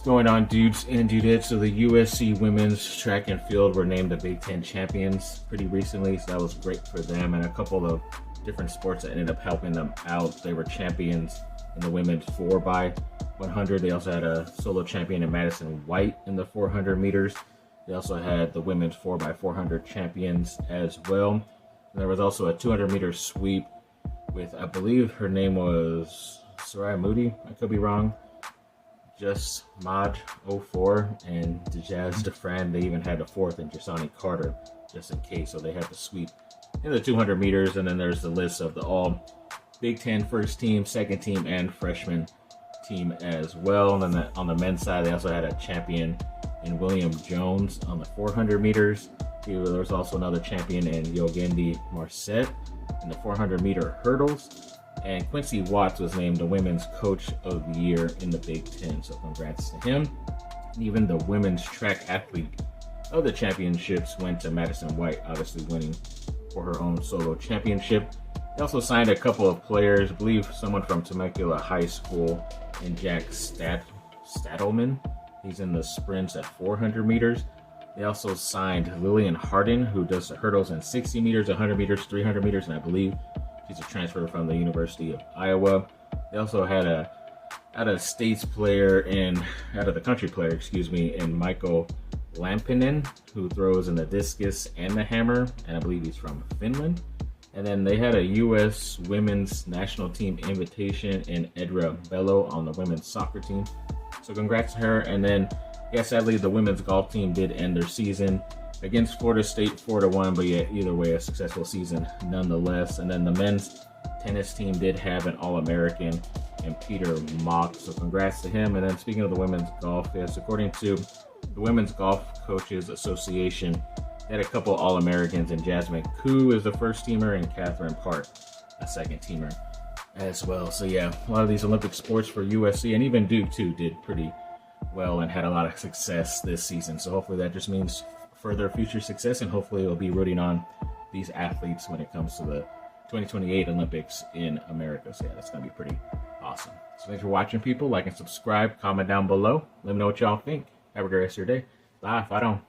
Going on, dudes and dudettes? So the USC women's track and field were named the Big Ten champions pretty recently, so that was great for them. And a couple of different sports that ended up helping them out. They were champions in the women's 4x100. They also had a solo champion in Madison White in the 400 meters. They also had the women's 4x400 champions as well. And there was also a 200 meter sweep with, I believe her name was Soraya Moody. I could be wrong. Just Mod 04 and Dejaz DeFran. They even had a fourth in Jasani Carter just in case. So they had the sweep in the 200 meters. And then there's the list of the all Big Ten first team, second team, and freshman team as well. And then on the men's side, they also had a champion in William Jones on the 400 meters. There was also another champion in Yogendi Marcet in the 400 meter hurdles. And Quincy Watts was named the Women's Coach of the Year in the Big Ten. So congrats to him. And even the women's track athlete of the championships went to Madison White, obviously winning for her own solo championship. They also signed a couple of players, I believe someone from Temecula High School and Jack Stadelman. He's in the sprints at 400 meters. They also signed Lillian Hardin, who does the hurdles in 60 meters, 100 meters, 300 meters, and I believe she's a transfer from the University of Iowa. They also had a out of the country player, in Michael Lampinen, who throws in the discus and the hammer, and I believe he's from Finland. And then they had a U.S. women's national team invitation in Edra Bello on the women's soccer team. So congrats to her. And then, yeah, sadly, the women's golf team did end their season against Florida State 4-1, but yeah, either way, a successful season nonetheless. And then the men's tennis team did have an All-American in Peter Mock, so congrats to him. And then speaking of the women's golf, yes, according to the Women's Golf Coaches Association, they had a couple All-Americans, and Jasmine Koo is the first teamer, and Catherine Park, a second teamer as well. So yeah, a lot of these Olympic sports for USC, and even Duke too, did pretty well and had a lot of success this season. So hopefully that just means further future success, and hopefully we'll be rooting on these athletes when it comes to the 2028 Olympics in America. So yeah, that's going to be pretty awesome. So thanks for watching, people. Like and subscribe, comment down below. Let me know what y'all think. Have a great rest of your day. Bye. Fight on.